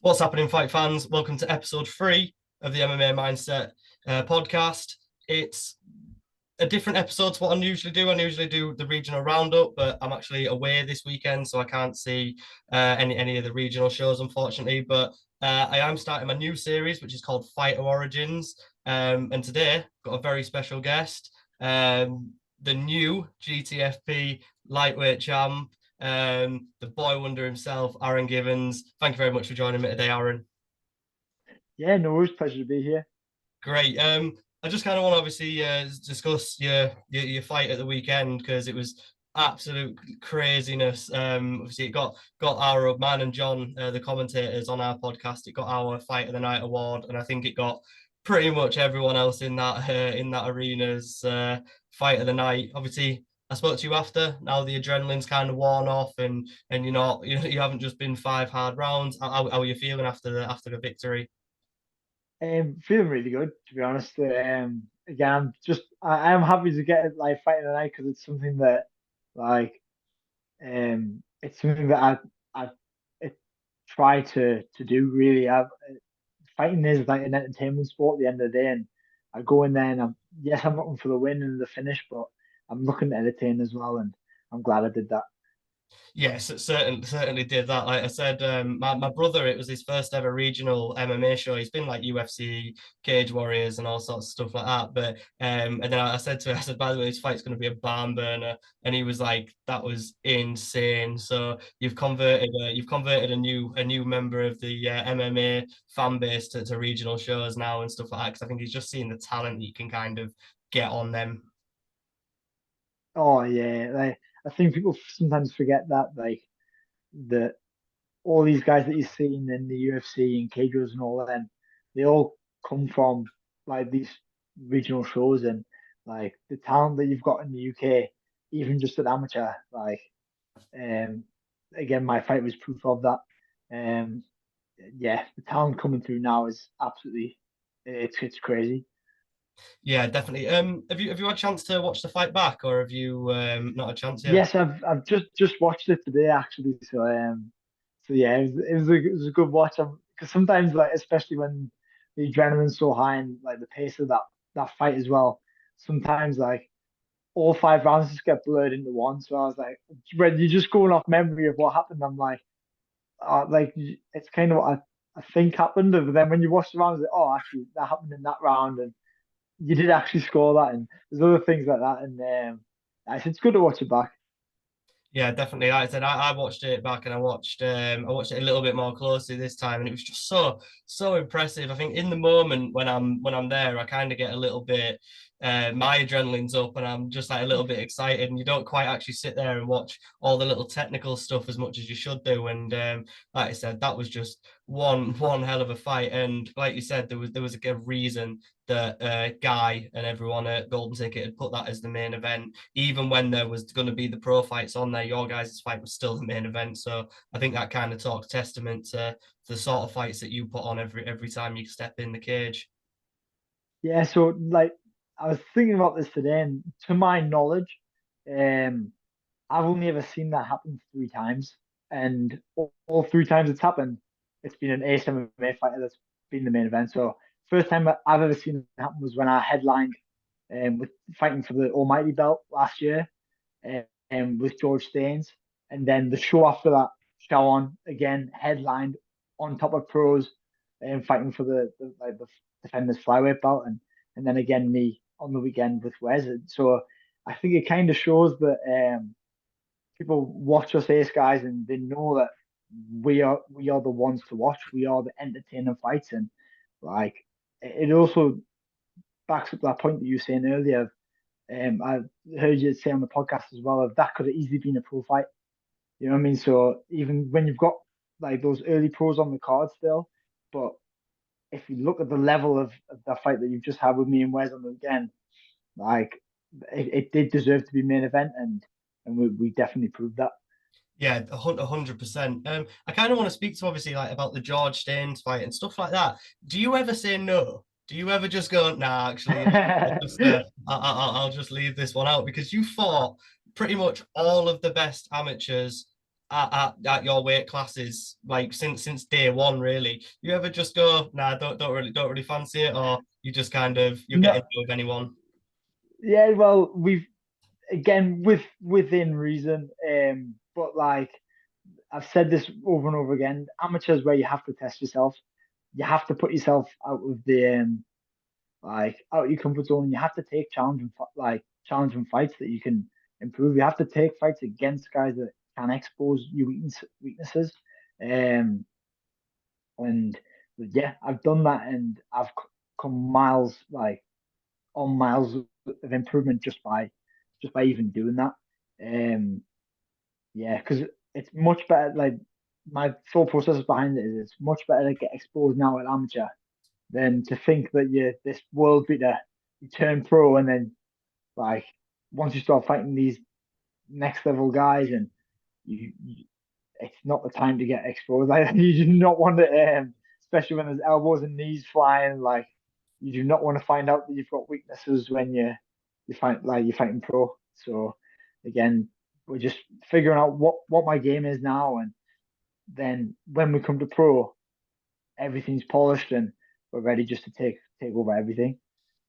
What's happening, fight fans? Welcome to episode 3 of the MMA Mindset podcast. It's a different episode to what I usually do. I usually do the regional roundup, but I'm actually away this weekend, so I can't see any of the regional shows, unfortunately. But I am starting my new series, which is called Fighter Origins. And today, I've got a very special guest, the new GTFP lightweight champ, the boy wonder himself, Aaron Givens. Thank you very much for joining me today, Aaron. Yeah, no worries. Pleasure to be here. Great. I just kind of want to obviously discuss your fight at the weekend because it was absolute craziness. Obviously, it got our man and John, the commentators on our podcast. It got our Fight of the Night award, and I think it got pretty much everyone else in that arena's Fight of the Night. Obviously, I spoke to you after. Now the adrenaline's kind of worn off, and you're not you haven't just been 5 hard rounds. How are you feeling after the victory? Feeling really good, to be honest. Again, I am happy to get it like fighting tonight because it's something that like it's something that I it, try to do really. Fighting is like an entertainment sport at the end of the day, and I go in there and I'm looking for the win and the finish, but I'm looking to entertain as well, and I'm glad I did that. Yes, it certainly did that. Like I said, my brother, it was his first ever regional MMA show. He's been like UFC, Cage Warriors, and all sorts of stuff like that. But and then I said to him, I said, by the way, this fight's going to be a barn burner, and he was like, that was insane. So you've converted a new member of the MMA fan base to regional shows now and stuff like that. Because I think he's just seeing the talent that you can kind of get on them. Oh yeah, like I think people sometimes forget that that all these guys that you're seeing in the UFC and Cagers and all of them, they all come from like these regional shows and like the talent that you've got in the UK, even just at amateur, um again my fight was proof of that. Um yeah, the talent coming through now is absolutely it's crazy. Yeah, definitely. Have you had a chance to watch the fight back, or have you not had a chance yet? Yes, I've just watched it today actually. So yeah, it was a good watch. Because sometimes like especially when the adrenaline's so high and like the pace of that fight as well, sometimes like all 5 rounds just get blurred into one. So I was like, when you're just going off memory of what happened, I'm like it's kind of what I think happened, but then when you watch the rounds, like, oh, actually that happened in that round, and you did actually score that, and there's other things like that, and it's good to watch it back. Yeah, definitely. Like I said, I watched it back and I watched it a little bit more closely this time, and it was just so impressive. I think in the moment when I'm there, I kind of get a little bit my adrenaline's up and I'm just like a little bit excited, and you don't quite actually sit there and watch all the little technical stuff as much as you should do. And like I said, that was just one hell of a fight. And like you said, there was a good reason that Guy and everyone at Golden Ticket had put that as the main event. Even when there was going to be the pro fights on there, your guys' fight was still the main event. So I think that kind of talks testament to the sort of fights that you put on every time you step in the cage. Yeah, so like I was thinking about this today, and to my knowledge, um, I've only ever seen that happen 3 times, and all 3 times it's happened, it's been an ace MMA fighter that's been the main event. So first time I've ever seen it happen was when I headlined with fighting for the Almighty belt last year, with George Staines, and then the show after that, Shawan again headlined on top of pros and fighting for the defenders flyweight belt, and then again me on the weekend with Wes. So I think it kind of shows that people watch us ace guys and they know that we are the ones to watch. We are the entertaining fights, and like it also backs up that point that you were saying earlier. I heard you say on the podcast as well, that could have easily been a pro fight. You know what I mean? So even when you've got like those early pros on the card still, but if you look at the level of that fight that you've just had with me and Wes on the weekend, like it did deserve to be main event, and we definitely proved that. Yeah, 100%. I kind of want to speak to obviously like about the George Staines fight and stuff like that. Do you ever say no? Do you ever just go, nah, actually, I'll just leave this one out because you fought pretty much all of the best amateurs at your weight classes, like since day one, really? You ever just go, nah, don't really fancy it, or you just kind of you get No, into it with anyone? yeah, well, we've again within reason, but like I've said this over and over again, amateurs where you have to test yourself, you have to put yourself out of the like out of your comfort zone. You have to take challenging fights that you can improve. You have to take fights against guys that can expose your weaknesses. Um, and yeah, I've done that, and I've come miles on miles of improvement just by even doing that. Um, yeah, because it's much better. Like my thought process behind it is, it's much better to get exposed now at amateur than to think that you're this world beater, you turn pro, and then like once you start fighting these next level guys, and you it's not the time to get exposed. Like you do not want to, especially when there's elbows and knees flying. Like you do not want to find out that you've got weaknesses when you fight like you're fighting pro. So again, we're just figuring out what my game is now, and then when we come to pro, everything's polished and we're ready just to take over everything.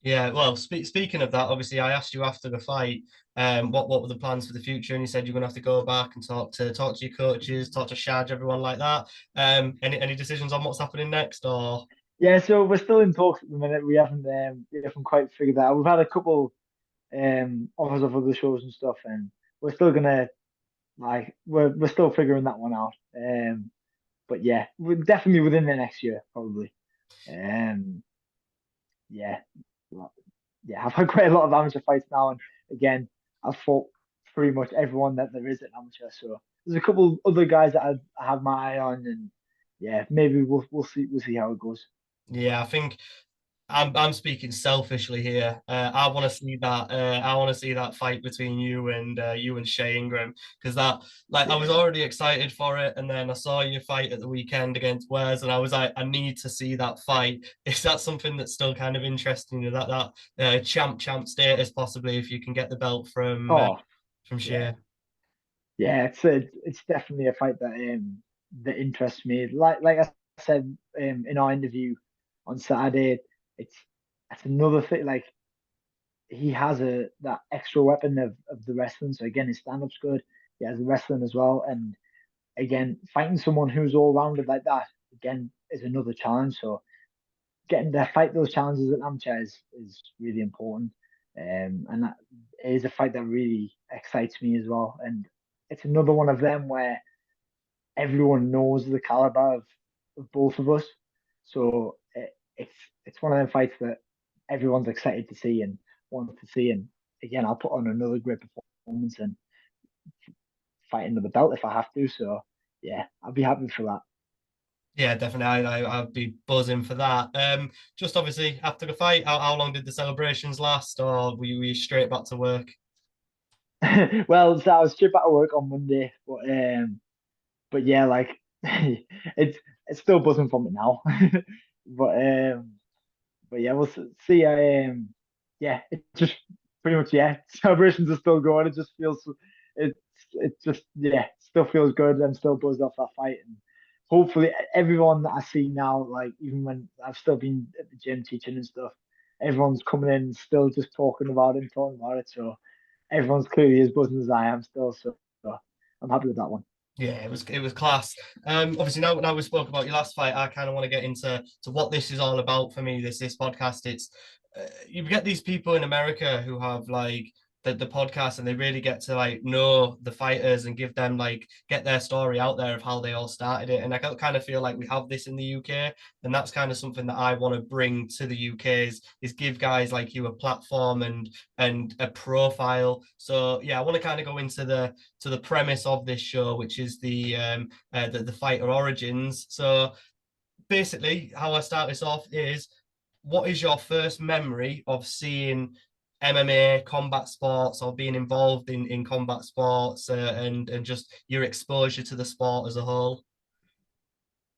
Yeah, well, speaking of that, obviously, I asked you after the fight, what were the plans for the future, and you said you're gonna have to go back and talk to your coaches, talk to Shad, everyone like that. Any decisions on what's happening next, or Yeah, so we're still in talks at the minute. We haven't quite figured that out. We've had a couple offers of other shows and stuff, and we're still gonna we're still figuring that one out. But yeah, we're definitely within the next year, probably. Um, yeah, yeah, I've had quite a lot of amateur fights now, and again, I've fought pretty much everyone that there is at amateur. So there's a couple other guys that I have my eye on, and yeah, maybe we'll see how it goes. yeah, I think I'm speaking selfishly here. I want to see that. I want to see that fight between you and Shay Ingram, because that like I was Yeah. already excited for it, and then I saw you fight at the weekend against Wares, and I was like, I need to see that fight. Is that something that's still kind of interesting? That champ status possibly if you can get the belt Oh, from yeah. Shay. Yeah, it's definitely a fight that interests me. Like I said in our interview on Saturday, it's that's another thing. Like he has a that extra weapon of the wrestling. So again, his stand-up's good. He has the wrestling as well. And again, fighting someone who's all rounded like that again is another challenge. So getting to fight those challenges at amateur is really important. And that is a fight that really excites me as well. And it's another one of them where everyone knows the caliber of both of us. So it's one of them fights that everyone's excited to see and wants to see. And again, I'll put on another great performance and fight into the belt if I have to. So yeah, I'll be happy for Yeah, definitely. I'd be buzzing for that. Just obviously after the fight, how long did the celebrations last, or were you straight back to work? that. Well, so I was straight back to work on Monday, but yeah, like it's it's still buzzing from it now. But but yeah, see. Yeah, it just pretty much yeah. Celebrations are still going. It just feels it's it just yeah, still feels good. I'm still buzzed off that fight, and hopefully everyone that I see now, like even when I've still been at the gym teaching and stuff, everyone's coming in still just talking about it and talking about it. So everyone's clearly as buzzing as I am still. So I'm happy with that one. Yeah, it was class. Obviously now we spoke about your last fight, I kind of want to get into what this is all about for me. This podcast. It's you get these people in America who have like the podcast, and they really get to like know the fighters and give them like get their story out there of how they all started it. And I kind of feel like we have this in the UK, and that's kind of something that I want to bring to the UK is give guys like you a platform and a profile. So yeah, I want to kind of go into the premise of this show, which is the fighter origins. So basically, how I start this off is, what is your first memory of seeing MMA, combat sports, or being involved in combat sports, and just your exposure to the sport as a whole?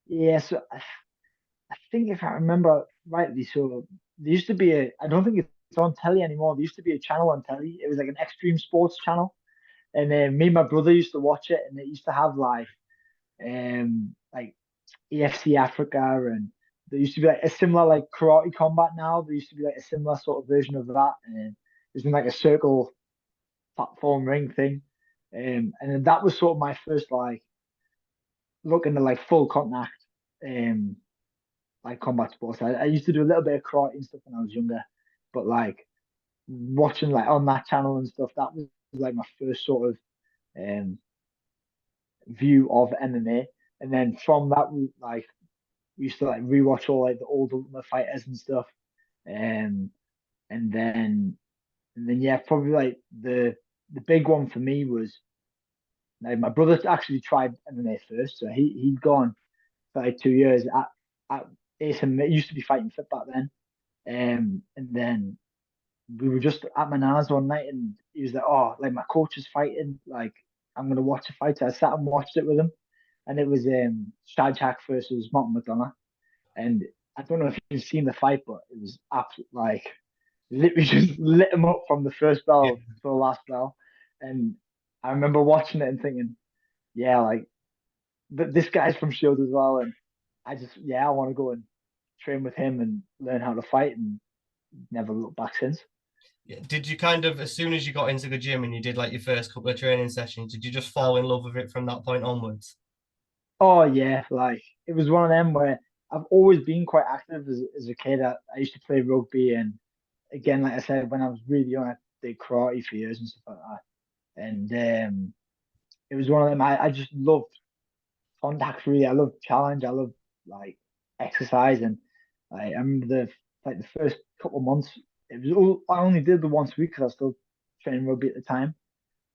Yeah, so I think if I remember rightly, so there used to be I don't think it's on telly anymore. There used to be a channel on telly. It was like an extreme sports channel. And then me and my brother used to watch it, and it used to have like AFC Africa, and there used to be like a similar like karate combat now. There used to be like a similar sort of version of that, and it was in like a circle platform ring thing. And then that was sort of my first like look into like full contact um like combat sports. I used to do a little bit of karate and stuff when I was younger, but like watching like on that channel and stuff, that was like my first sort of um view of MMA. And then from that, we used to like rewatch all like the old Ultimate Fighters and stuff. Um, and then yeah, probably like the big one for me was like my brother actually tried MMA first, so he'd gone for like 2 years at ASM. It used to be Fighting Fit back then. And then we were just at my nana's one night, and he was like, "Oh, like my coach is fighting. Like I'm gonna watch a fight." So I sat and watched it with him, and it was Shadjak versus Martin McDonough. And I don't know if you've seen the fight, but it was absolute like literally just lit him up from the first Yeah. bell to the last bell. And I remember watching it and thinking, yeah, like this guy's from Shield as well, and I want to go and train with him and learn how to fight, and never looked back since. Yeah. Did you kind of, as soon as you got into the gym and you did like your first couple of training sessions, did you just fall in love with it from that point onwards? Oh yeah, like it was one of them where I've always been quite active as a kid. I used to play rugby, and again, like I said, when I was really young, I did karate for years and stuff like that. And it was one of them. I just loved contact. Really, I loved challenge. I loved like exercise, and I remember the first couple of months. It was I only did the once a week because I was still training rugby at the time.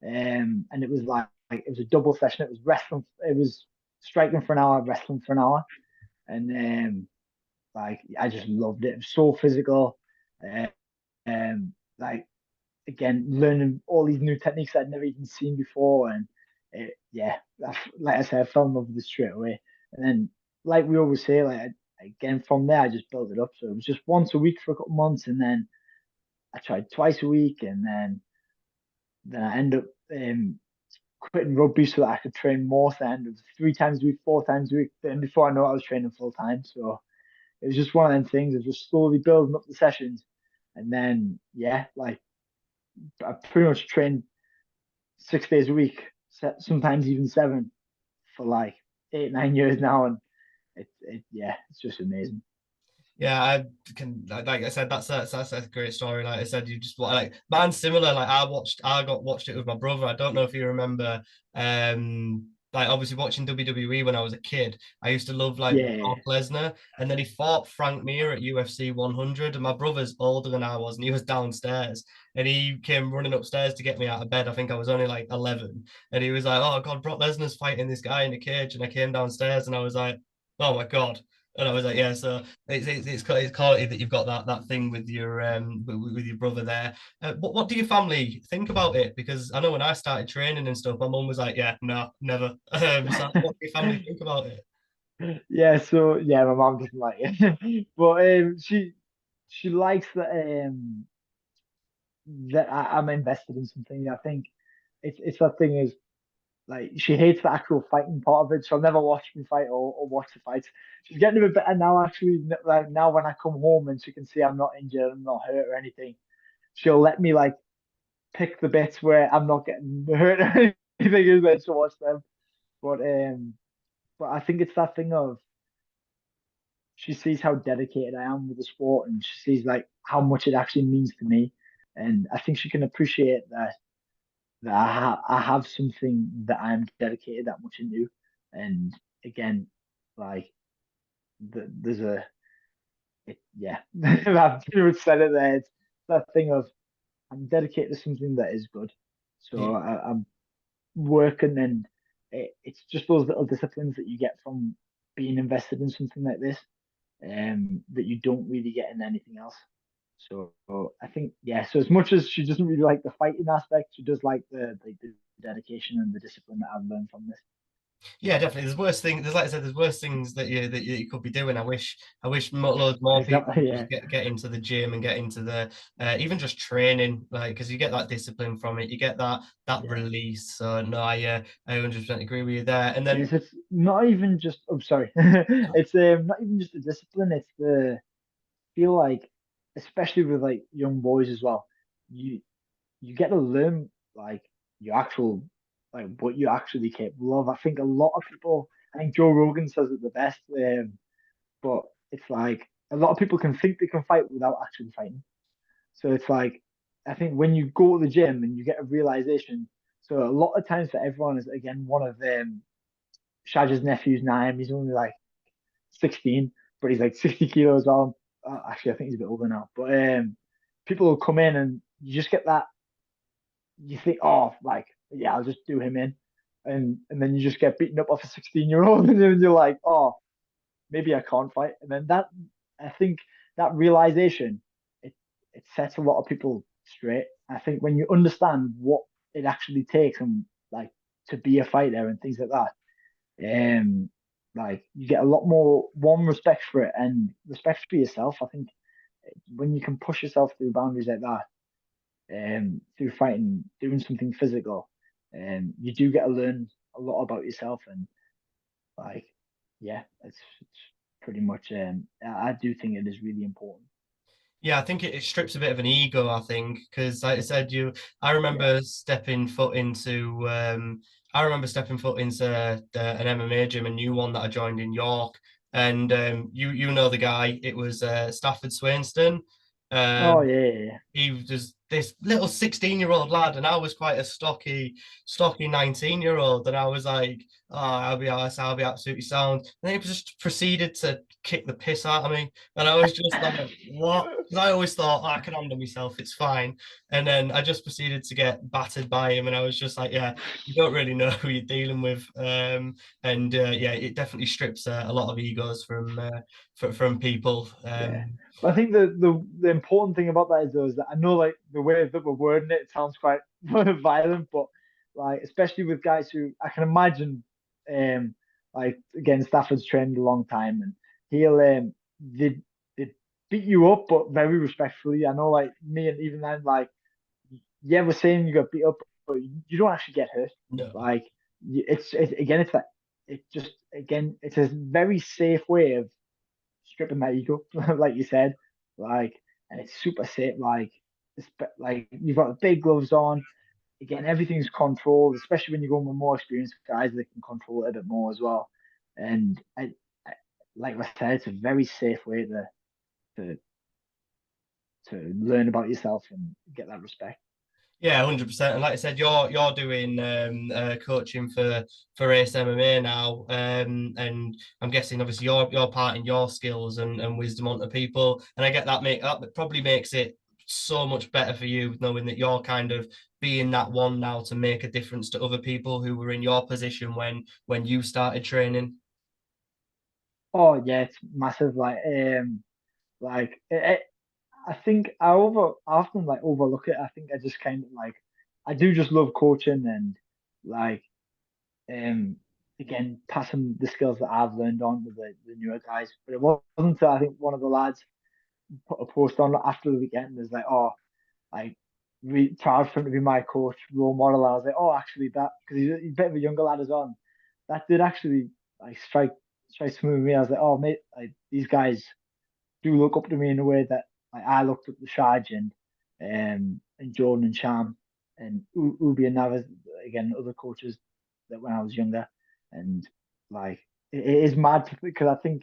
And it was like it was a double session. It was wrestling. It was striking for an hour, wrestling for an hour, and like I just loved it. It was so physical. Uh, like again, learning all these new techniques I'd never even seen before, and yeah, like I said, I fell in love with it straight away. And then, like we always say, again from there, I just built it up. So it was just once a week for a couple months, and then I tried twice a week, and then I ended up quitting rugby so that I could train more. So I ended up 3 times a week, 4 times a week. Then before I know it, I was training full time. So it was just one of them things of just slowly building up the sessions. And then, yeah, like I pretty much trained 6 days a week, sometimes even seven for like 8, 9 years now. And yeah, it's just amazing. Yeah, I can like I said, that's a great story. Like I said, you just like mine's similar. Like I got watched it with my brother. I don't know if you remember, like obviously watching WWE when I was a kid. I used to love like Yeah. Brock Lesnar, and then he fought Frank Mir at UFC 100. And my brother's older than I was, and he was downstairs, and he came running upstairs to get me out of bed. I think I was only like 11, and he was like, "Oh God, Brock Lesnar's fighting this guy in the cage," and I came downstairs, and I was like, "Oh my God." And I was like, yeah, so it's quality that you've got that thing with your brother there. What do your family think about it? Because I know when I started training and stuff, my mum was like, yeah, no, never. So what do your family think about it? Yeah, so yeah, my mom doesn't like it. But she likes that I'm invested in something. I think it's that thing is like she hates the actual fighting part of it. She'll never watch me fight or watch the fights. She's getting a bit better now, actually. Like now, when I come home and she can see I'm not injured, I'm not hurt or anything, she'll let me like pick the bits where I'm not getting hurt or anything, and then she'll watch them. But um, but I think it's that thing of she sees how dedicated I am with the sport, and she sees like how much it actually means to me, and I think she can appreciate that I have something that I'm dedicated that much into. And again, like there's yeah, I've pretty much said it there. It's that thing of I'm dedicated to something that is good. Yeah. So I'm working, and it's just those little disciplines that you get from being invested in something like this, that you don't really get in anything else. So I think yeah. So as much as she doesn't really like the fighting aspect, she does like the dedication and the discipline that I've learned from this. Yeah, definitely. There's worse things. There's like I said, there's worse things that you could be doing. I wish loads more people Exactly. would Yeah. just get into the gym and get into the even just training, like because you get that discipline from it, you get that Yeah. release. So no, I 100% agree with you there. And then Yes, it's not even just. I'm sorry. It's not even just the discipline. It's the feel like, especially with like young boys as well. You you get to learn like your actual like what you're actually capable of. I think a lot of people. I think Joe Rogan says it the best. But it's like a lot of people can think they can fight without actually fighting. So it's like I think when you go to the gym and you get a realization. So a lot of times for everyone is again one of them. Shaj's nephew's Naim. He's only like 16, but he's like 60 kilos on. Actually, I think he's a bit older now. But people will come in and you just get that. You think, oh, like, yeah, I'll just do him in. And then you just get beaten up off a 16-year-old. And then you're like, oh, maybe I can't fight. And then I think that realization, it, it sets a lot of people straight. I think when you understand what it actually takes and like to be a fighter and things like that, um, like you get a lot more one respect for it and respect for yourself. I think when you can push yourself through boundaries like that, through fighting, doing something physical, you do get to learn a lot about yourself and like, yeah, it's pretty much. I do think it is really important. yeah, I think it strips a bit of an ego, I think, because like I said, I Yeah. remember stepping foot into an MMA gym, a new one that I joined in York, and you know the guy, it was Stafford Swainston. Oh Um, yeah, yeah, yeah. he was just this little 16-year-old lad, and I was quite a stocky 19-year-old, and I was like, oh, I'll be honest, I'll be absolutely sound. And he just proceeded to kick the piss out of me. And I was just like, what? Because I always thought, oh, I can handle myself, it's fine. And then I just proceeded to get battered by him, and I was just like, yeah, you don't really know who you're dealing with. And yeah, it definitely strips a lot of egos from people. Yeah. But I think the important thing about that is though is that I know like the way that we're wording it, it sounds quite violent, but like especially with guys who I can imagine like again Stafford's trained a long time and he'll they beat you up but very respectfully. I know like me and even then like yeah we're saying you got beat up but you don't actually get hurt. No. Like it's again it's like it just again it's a very safe way of stripping that ego, like you said, like, and it's super safe. Like you've got the big gloves on. Again, everything's controlled, especially when you go with more experienced guys that can control it a bit more as well. And like I said, it's a very safe way to to learn about yourself and get that respect. Yeah, 100%. And like I said, you're doing coaching for Ace MMA now, and I'm guessing obviously you're parting your skills and wisdom onto people, and I get that probably makes it so much better for you knowing that you're kind of being that one now to make a difference to other people who were in your position when you started training. Oh yeah, it's massive. Like I think I often like overlook it. I think I just kind of like I do just love coaching and like um again passing the skills that I've learned on to the newer guys. But it wasn't until I think one of the lads put a post on after the weekend and was like, oh, like really proud for him to be my coach, role model. And I was like, oh, actually that because he's a bit of a younger lad as well. That did actually like strike something with me. I was like, oh mate, like these guys do look up to me in a way that like I looked up to Shaj and Jordan and Sham and Ubi and Navas again other coaches that when I was younger and like it is mad because I think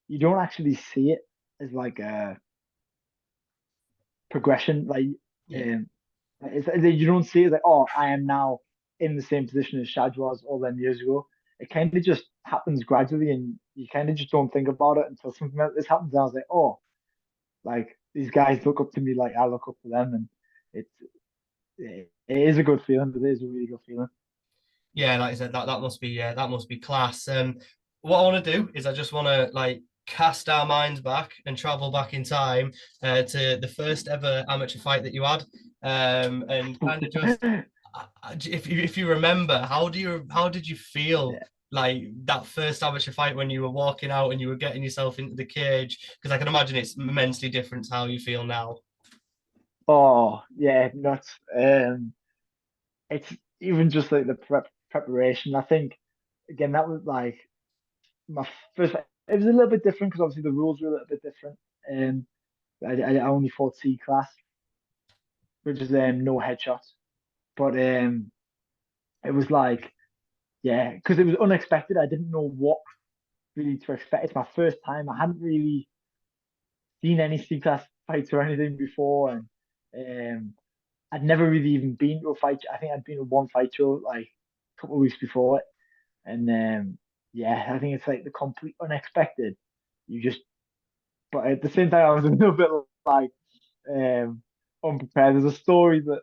you don't actually see it as like a progression Yeah. um you don't see it like oh I am now in the same position as Shaj was all them years ago. It kind of just happens gradually and you kind of just don't think about it until something like this happens. And I was like, oh, like these guys look up to me like I look up to them, and it's it is a good feeling. It is a really good feeling. Yeah, like I said, that must be class. What I want to do is I just want to like cast our minds back and travel back in time to the first ever amateur fight that you had, and kind of just if you remember, how did you feel Yeah. like that first amateur fight when you were walking out and you were getting yourself into the cage? Because I can imagine it's immensely different to how you feel now. Oh yeah, nuts. It's even just like the preparation. I think again that was like my first. It was a little bit different because obviously the rules were a little bit different. Um, I only fought C class, which is no headshots. But it was like yeah, because it was unexpected. I didn't know what really to expect. It's my first time. I hadn't really seen any C class fights or anything before, and I'd never really even been to a fight. I think I'd been to one fight show like a couple of weeks before it, and yeah, I think it's like the complete unexpected. You just, but at the same time, I was a little bit like um unprepared. There's a story that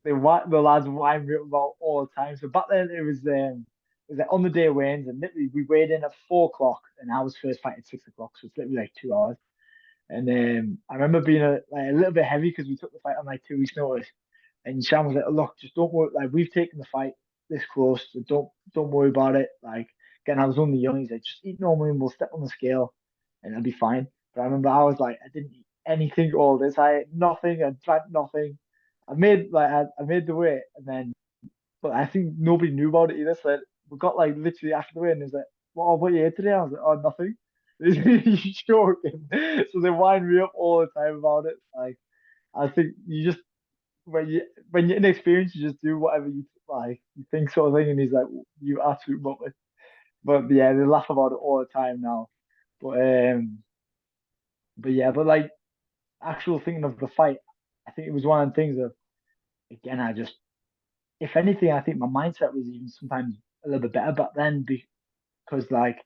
the lads wind me up about all the time. So back then it was like on the day of weigh-ins, and literally we weighed in at 4 o'clock, and I was first fight at 6 o'clock, so it's literally like 2 hours. And I remember being a little bit heavy because we took the fight on like 2 weeks' notice. And Shan was like, "Look, just don't worry. Like we've taken the fight this close, so don't worry about it." Like again, I was only young. He's like, "Just eat normally, and we'll step on the scale, and it'll be fine." But I remember I was like, I didn't eat anything all this. I ate nothing. I drank nothing. I made the weight, and then but I think nobody knew about it either. So we got like literally after the win, and he's like, what you ate today?" I was like, "Oh, nothing." He's joking. So they wind me up all the time about it. Like I think you just when you're inexperienced, you just do whatever you like, you think sort of thing. And he's like, "You absolute muppet." But yeah, they laugh about it all the time now. But yeah, but like actual thinking of the fight, I think it was one of the things that again, I just if anything, I think my mindset was even sometimes a little bit better back then because like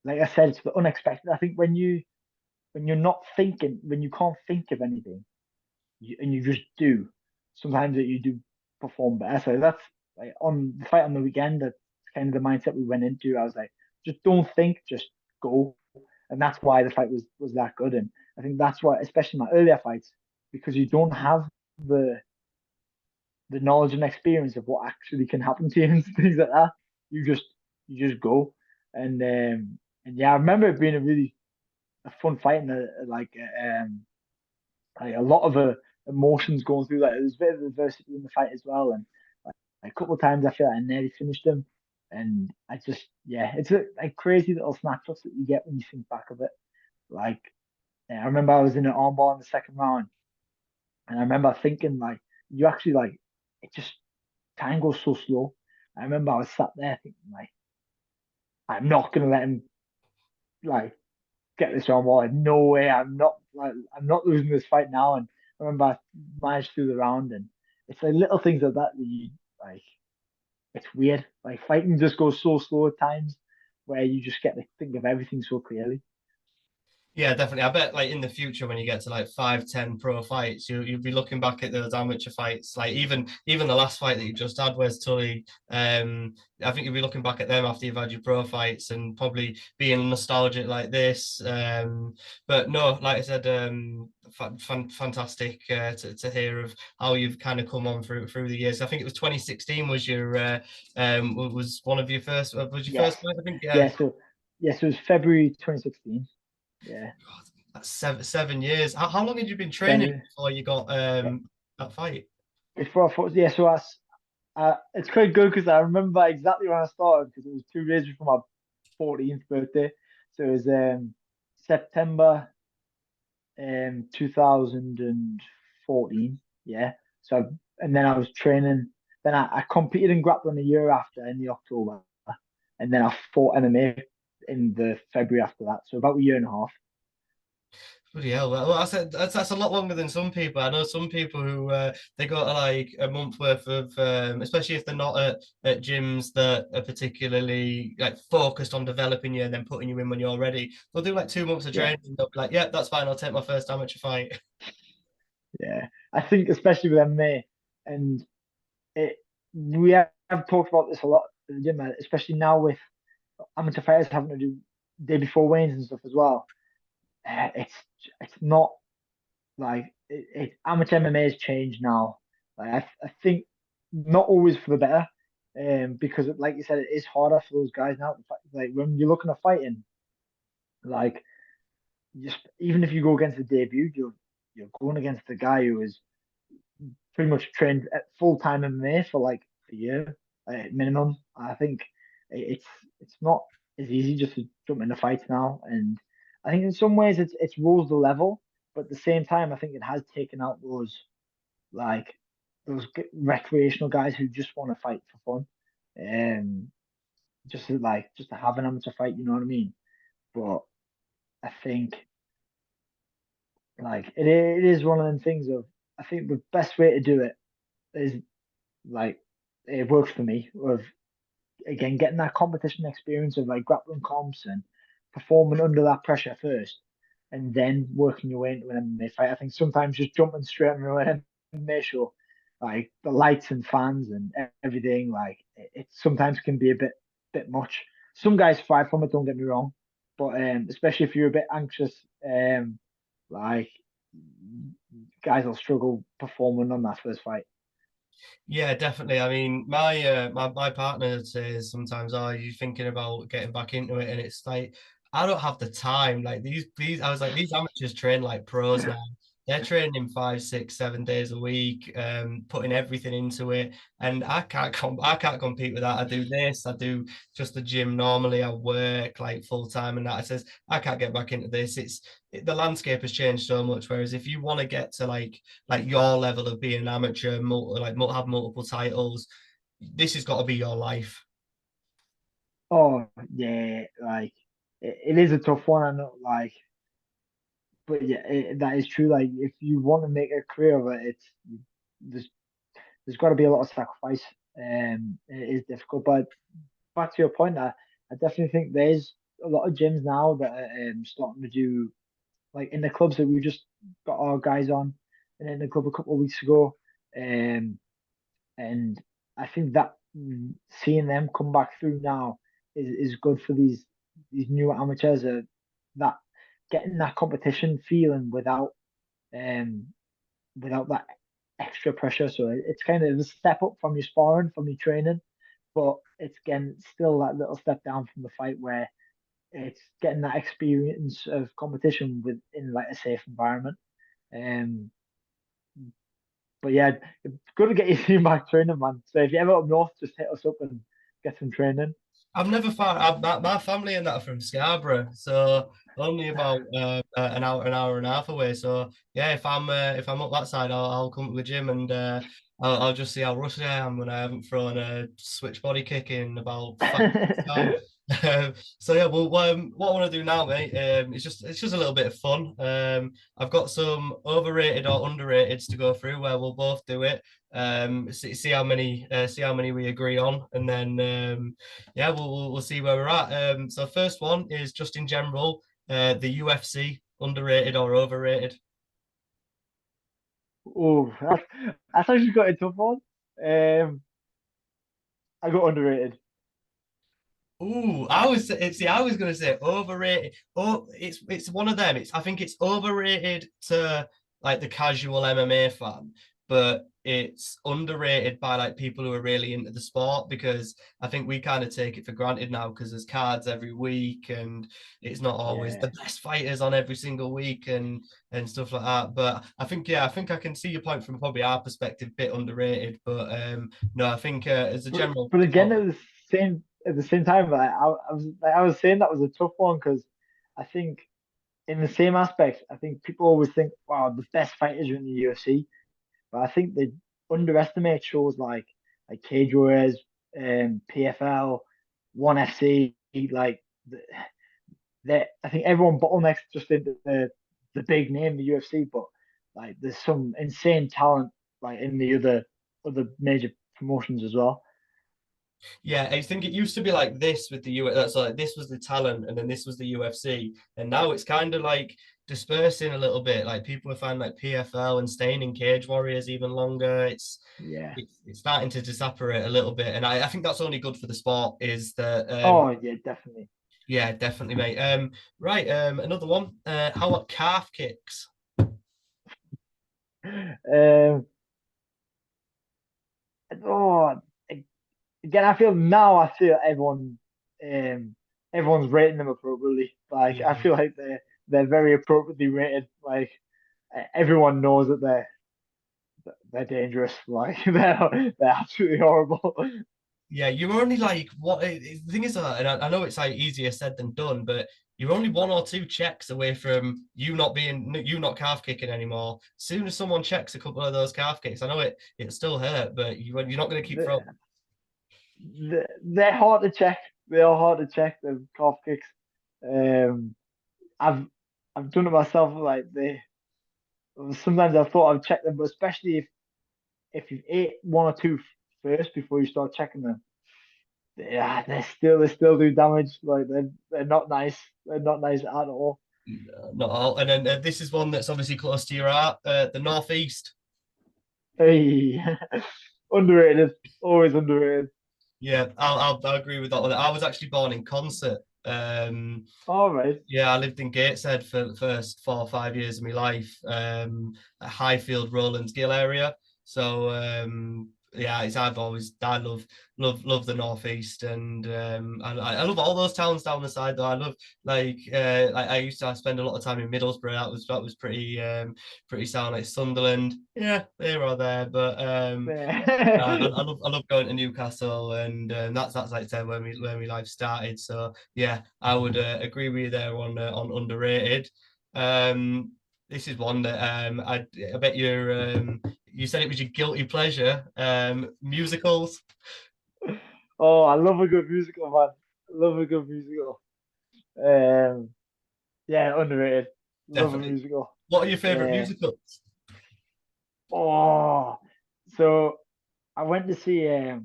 I said, it's the unexpected. I think when you're not thinking, when you can't think of anything, and you just do, sometimes that you do perform better. So that's like on the fight on the weekend. That's kind of the mindset we went into. I was like, just don't think, just go, and that's why the fight was that good. And I think that's why, especially my earlier fights, because you don't have the the knowledge and experience of what actually can happen to you and things like that. You just you just go, and yeah, I remember it being a really a fun fight and like a lot of emotions going through that. There's a bit of adversity in the fight as well, and like, a couple of times I feel like I nearly finished him, and I just yeah, it's a like crazy little snapshots that you get when you think back of it. Like yeah, I remember I was in an armbar in the second round, and I remember thinking like you actually like it just time goes so slow. I remember I was sat there thinking like I'm not gonna let him like get this on wall. No way. I'm not losing this fight now. And I remember I managed through the round, and it's like little things like that that you like. It's weird. Like fighting just goes so slow at times, where you just get to think of everything so clearly. Yeah, definitely. I bet like in the future when you get to like 5, 10 pro fights, you'll be looking back at those amateur fights. Like even the last fight that you just had, where's Tully? I think you'll be looking back at them after you've had your pro fights and probably being nostalgic like this. But no, like I said, fantastic to hear of how you've kind of come on through the years. I think it was 2016 was your was one of your first was your Yes. first fight, I think. Yeah. Yeah. So yes, it was February 2016. Yeah. That's 7 years. How long had you been training Then before you got yeah, that fight? before I thought yeah. So it's quite good because I remember exactly when I started because it was 2 days before my 14th birthday. So it was September 2014. Yeah. So and then I was training. Then I competed in grappling a year after in the October, and then I fought MMA in the February after that. So about a year and a half. Bloody hell! Well, that's a lot longer than some people. I know some people who they go to like a month worth of, especially if they're not at gyms that are particularly like focused on developing you and then putting you in when you're ready. They'll do like 2 months of Yeah, training. They'll be like, "Yeah, that's fine. I'll take my first amateur fight." yeah. I think especially with MMA, and it we have talked about this a lot in the gym, especially now with amateur fighters having to do day before weigh-ins and stuff as well. It's not like amateur MMA has changed now. Like I think not always for the better. because like you said, it is harder for those guys now. Like when you're looking at fighting, like just even if you go against the debut, you're going against a guy who is pretty much trained at full time MMA for like a year minimum. I think it's it's not as easy just to jump into fights now, and I think in some ways it's rose the level, but at the same time, I think it has taken out like those recreational guys who just want to fight for fun, just to have an amateur fight. You know what I mean? But I think like it is one of them things of I think the best way to do it is like it works for me of again getting that competition experience of like grappling comps and performing under that pressure first and then working your way into an MMA fight. I think sometimes just jumping straight into an MMA show, like the lights and fans and everything, like it sometimes can be a bit much. Some guys thrive from it, don't get me wrong, but especially if you're a bit anxious, like guys will struggle performing on that first fight. Yeah, definitely. I mean, my partner says sometimes, "Oh, are you thinking about getting back into it?" And it's like, I don't have the time. Like these, I was like, these amateurs train like pros now. They're training 5, 6, 7 days a week, putting everything into it, and I can't compete with that. I do this, I do just the gym normally. I work like full time, and that. I says I can't get back into this. The landscape has changed so much. Whereas if you want to get to like your level of being an amateur, have multiple titles. This has got to be your life. Oh yeah, like it is a tough one. I know, like, but yeah, that is true. Like, if you want to make a career of it, there's there's got to be a lot of sacrifice. It is difficult. But back to your point, I definitely think there's a lot of gyms now that are starting to do like in the clubs that we just got our guys on, and in the club a couple of weeks ago. Um, and I think that seeing them come back through now is good for these new amateurs. That getting that competition feeling um without that extra pressure. So it's kind of a step up from your sparring, from your training, but it's again still that little step down from the fight where it's getting that experience of competition within like a safe environment. Um, but yeah, it's good to get your team back training, man. So if you're ever up north, just hit us up and get some training. I've never found my family and that are from Scarborough, so only about an hour and a half away. So yeah, if I'm up that side, I'll come to the gym and I'll just see how rusty I am when I haven't thrown a switch body kick in about 5 minutes time. So yeah, well, what I want to do now, mate, it's just a little bit of fun. I've got some overrated or underrateds to go through where we'll both do it. See how many we agree on, and then yeah, we'll see where we're at. So first one is just in general, the UFC underrated or overrated. Oh, that's actually got a tough one. Um, I got underrated. Ooh, I was gonna say overrated. Oh, it's one of them. I think it's overrated to like the casual MMA fan, but it's underrated by like people who are really into the sport because I think we kind of take it for granted now because there's cards every week and it's not always Yeah. the best fighters on every single week and stuff like that. But I think yeah, I think I can see your point from probably our perspective, bit underrated. But no, I think as a general But again, sport. at the same time, I was saying that was a tough one because I think in the same aspect, I think people always think, wow, the best fighters are in the UFC, but I think they underestimate shows like Cage Warriors, PFL, One FC, like that. I think everyone bottlenecks just into the big name, the UFC, but like there's some insane talent like in the other major promotions as well. Yeah, I think it used to be like this with the US. So like this was the talent, and then this was the UFC, and now it's kind of like dispersing a little bit. Like people are finding like PFL and staying in Cage Warriors even longer. Yeah. It's starting to disapparate a little bit, and I think that's only good for the sport. Is that Oh yeah, definitely. yeah, definitely, mate. Right, another one. How about calf kicks? Um, oh, again, I feel um, everyone's rating them appropriately. Like I Yeah. feel like they're very appropriately rated. Like everyone knows that they're dangerous. Like they're absolutely horrible. Yeah, you're only like the thing is that, and I know it's like easier said than done, but you're only one or two checks away from you not calf kicking anymore. As soon as someone checks a couple of those calf kicks, I know it still hurt, but you're not going to keep throwing. They're hard to check. They are hard to check. The calf kicks. Um, I've I've done it myself. Like they sometimes I thought I'd check them, but especially if you've ate one or two first before you start checking them, yeah, they still do damage. Like they're not nice. They're not nice at all. Not all. And then this is one that's obviously close to your heart, the Northeast. Hey, underrated. Always underrated. Yeah, I'll agree with that one. I was actually born in Concert. All right. Yeah, I lived in Gateshead for the first 4 or 5 years of my life, at Highfield, Rowlands Gill area. So yeah, I love the northeast, and I love all those towns down the side. Though I love like I used to spend a lot of time in Middlesbrough. That was pretty sound. Like Sunderland, yeah, they're all there, but I love going to Newcastle, and that's like I said where my life started. So yeah, I would agree with you there on underrated. Um, this is one that I bet you said it was your guilty pleasure. Musicals, Oh, I love a good musical, man. I love a good musical. Um, yeah, underrated. Love a definitely. musical. What are your favorite Yeah. musicals? Oh, so I went to see I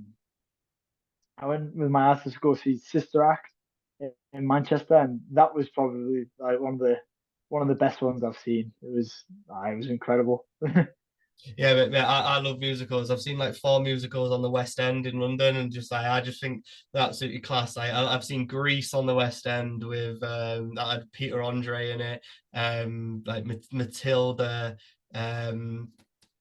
went with my ass to go see Sister Act in Manchester, and that was probably like one of the best ones I've seen. It was incredible. Yeah, but I love musicals. I've seen like four musicals on the West End in London, and just like I just think they're absolutely class. I've seen Grease on the West End with that had Peter Andre in it, like Matilda, um,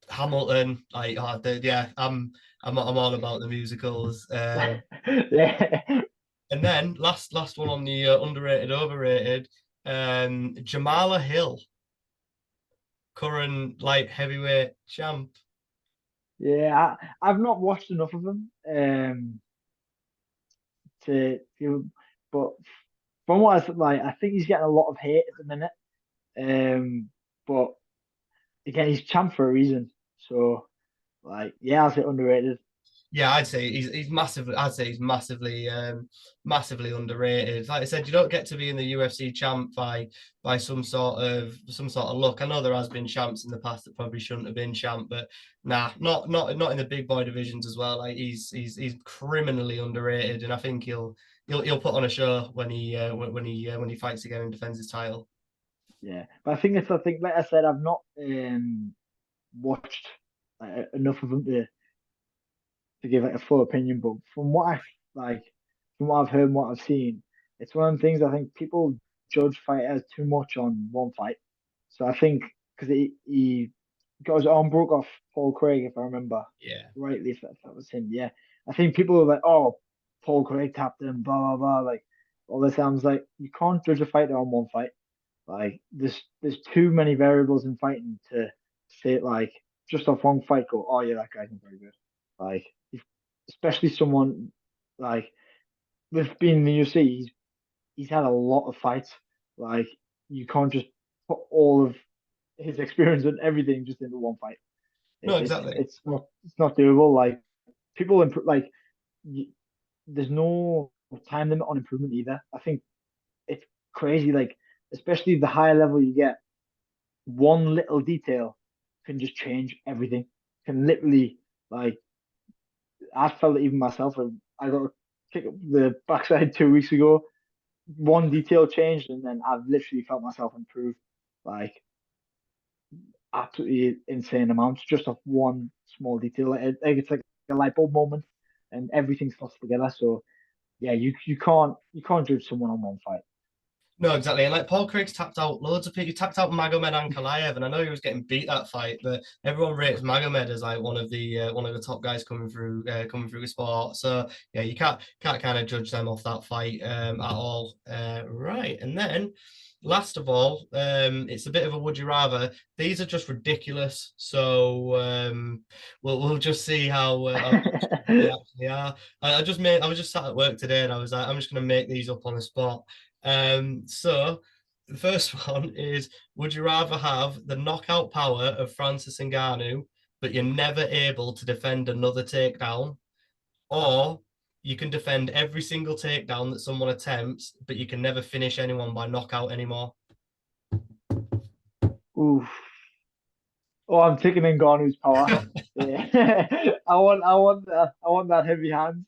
Hamilton. Like yeah, I'm all about the musicals. Yeah, And then last one on the underrated overrated, Jamala Hill, current light heavyweight champ. yeah. I've not watched enough of them to feel, but from what I think he's getting a lot of hate at the minute. But again, he's champ for a reason. So yeah, I'll say underrated. Yeah, I'd say he's massively. I'd say he's massively underrated. Like I said, you don't get to be in the UFC champ by some sort of luck. I know there has been champs in the past that probably shouldn't have been champ, but nah, not in the big boy divisions as well. Like he's criminally underrated, and I think he'll put on a show when he fights again and defends his title. Yeah, but I think like I said, I've not watched enough of them to give like a full opinion. But like, from what I've heard, and what I've seen, it's one of the things I think people judge fighters too much on one fight. So I think because he got his arm broke off Paul Craig, if I remember Yeah. rightly, if that was him. Yeah, I think people are like, oh, Paul Craig tapped him, blah blah blah. Like all this sounds like you can't judge a fighter on one fight. Like there's too many variables in fighting to say like just off one fight go, oh yeah, that guy's not very good. Like especially someone like with being in the UFC, he's had a lot of fights. Like you can't just put all of his experience and everything just into one fight. No, exactly. It's not doable. Like people improve y there's no time limit on improvement either. I think it's crazy. Like especially the higher level you get, one little detail can just change everything. Can literally like I felt it even myself. I got a kick up the backside 2 weeks ago. One detail changed, and then I've literally felt myself improve like absolutely insane amounts just off one small detail. It's like a light bulb moment, and everything slots together. So yeah, you can't judge someone on one fight. No, exactly. And like Paul Craig's tapped out loads of people. He tapped out Magomed Ankalaev, and I know he was getting beat that fight, but everyone rates Magomed as like one of the top guys coming through the sport. So yeah, you can't kind of judge them off that fight at all. Right, and then last of all, it's a bit of a would you rather. These are just ridiculous. So we'll just see how they actually are. I was just sat at work today, and I was like, I'm just gonna make these up on the spot. So the first one is, would you rather have the knockout power of Francis Ngannou, but you're never able to defend another takedown, or you can defend every single takedown that someone attempts, but you can never finish anyone by knockout anymore? Oof. Oh, I'm taking Ngannou's power. Yeah. I want that heavy hand.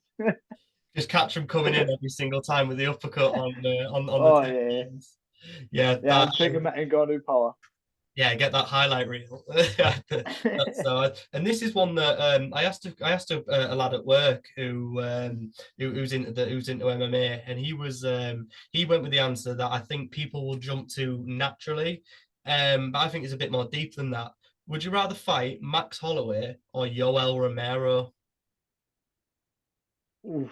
Just catch them coming in every single time with the uppercut on the Oh yeah. takedowns. Yeah, Yeah, I'm taking that Ngannou power. yeah, get that highlight reel. That's and this is one that I asked a lad at work who's into MMA, and he went with the answer that I think people will jump to naturally, but I think it's a bit more deep than that. Would you rather fight Max Holloway or Yoel Romero? Oof.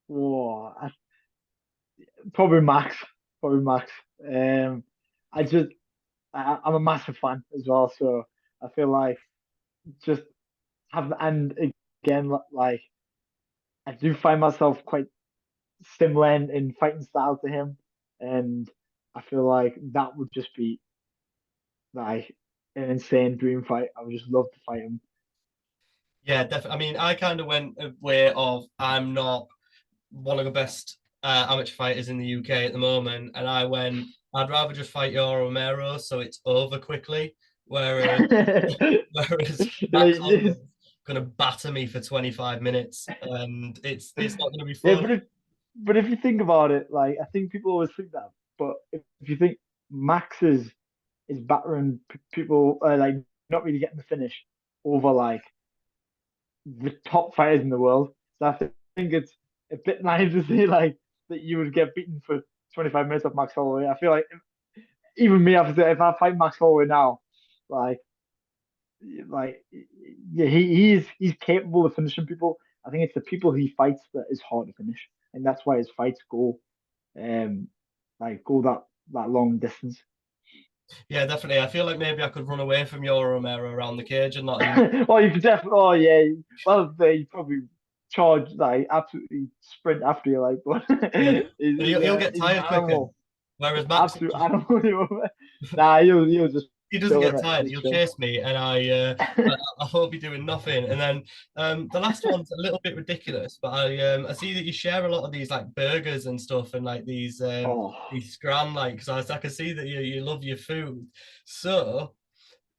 Whoa. Probably Max. Probably Max. Um, I just I'm a massive fan as well, so I feel like just have and again like I do find myself quite similar in fighting style to him, and I feel like that would just be like an insane dream fight. I would just love to fight him. Yeah, definitely. I mean, I kind of went a way of I'm not one of the best amateur fighters in the UK at the moment, and I went, I'd rather just fight Yoel Romero so it's over quickly. Whereas whereas Max Like, Holloway's gonna batter me for 25 minutes, and it's not gonna be yeah, fun. but if you think about it, like I think people always think that, but if you think Max is battering people like not really getting the finish over like the top fighters in the world. So I think it's a bit naive to say like that you would get beaten for 25 minutes of Max Holloway. I feel like even me, if I fight Max Holloway now, like like yeah, he's capable of finishing people. I think it's the people he fights that is hard to finish, and that's why his fights um go that long distance. Yeah, definitely. I feel like maybe I could run away from Yoel Romero around the cage and not even. Well, you could definitely. Oh yeah. Well, they probably charge like absolutely sprint after you, like, but Yeah, but he'll get he's an tired quicker. animal, Whereas Max will absolute just animal. Nah, he'll just he doesn't chill in get it, tired. just He'll chill. chase me, and I hope he's doing nothing. And then the last one's a little bit ridiculous, but I see that you share a lot of these like burgers and stuff, and like Oh, these scram like because I can see that you love your food. So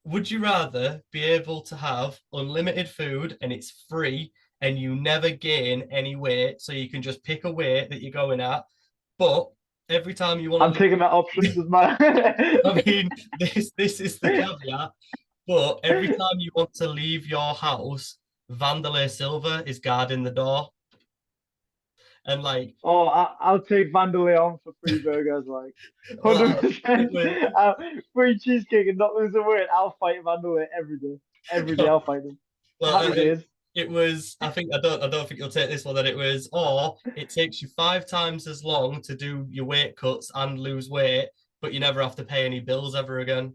would you rather be able to have unlimited food and it's free and you never gain any weight, so you can just pick a weight that you're going at, but every time you want I'm to taking that option. Doesn't matter. I mean, this is the caveat. But every time you want to leave your house, Vandalay Silva is guarding the door. And like, Oh, I'll take Vandaleon for free burgers, like well, it 100%. was Free cheesecake and not losing weight. I'll fight Vandalay every day. Every day no, I'll fight him. well, Happy days. it was. I don't think you'll take this one. That it was, or it takes you 5 times as long to do your weight cuts and lose weight, but you never have to pay any bills ever again.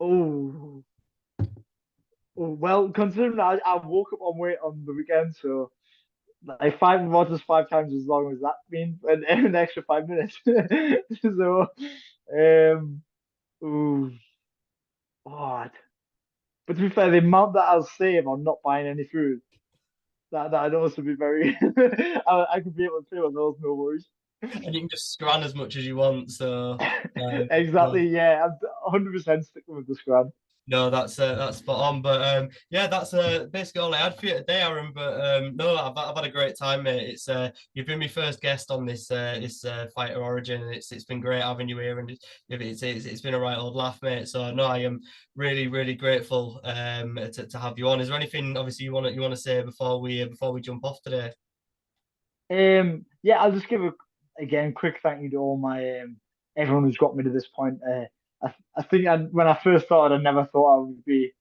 Oh, well, considering I woke up on weight on the weekend, so like five watches 5 times as long as that means an extra 5 minutes. So, um, ooh, God. But to be fair, the amount that I'll save on not buying any food, that I'd also be very, I could be able to pay my bills, no worries. And you can just scran as much as you want. So, no, Exactly, yeah, I'm 100% sticking with the scrum. no, that's spot on. But yeah, that's basically all I had for you today, Aaron. But no, I've had a great time, mate. It's you've been my first guest on this Fighter Origin, and it's been great having you here, and it's been a right old laugh, mate. So no, I am really grateful to have you on. Is there anything obviously you want to say before we jump off today? Yeah, I'll just give a again quick thank you to all my everyone who's got me to this point. I think when I first started, I never thought I would be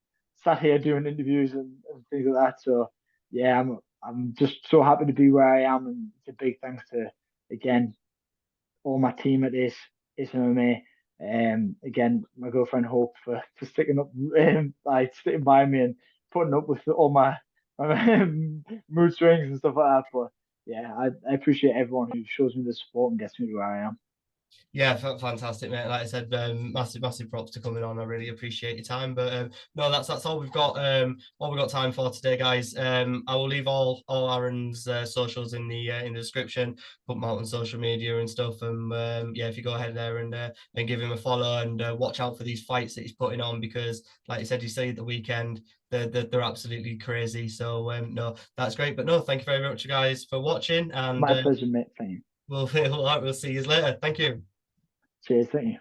sat here doing interviews and things like that. So yeah, I'm just so happy to be where I am, and it's a big thanks to again all my team at this MMA. Again, my girlfriend Hope for sticking up, like sticking by me and putting up with all my mood swings and stuff like that. But yeah, I appreciate everyone who shows me the support and gets me to where I am. Yeah, fantastic, mate. Like I said, massive props to coming on. I really appreciate your time. But no, that's all we've got. All we've got time for today, guys. I will leave all Aaron's socials in the description. Put them out on social media and stuff. And yeah, if you go ahead there and give him a follow and watch out for these fights that he's putting on because, like you said, you see at the weekend. They're absolutely crazy. So no, that's great. But no, thank you very much, guys, for watching, and My pleasure, mate. Thank you. we'll see you later. Thank you. Cheers. Thank you.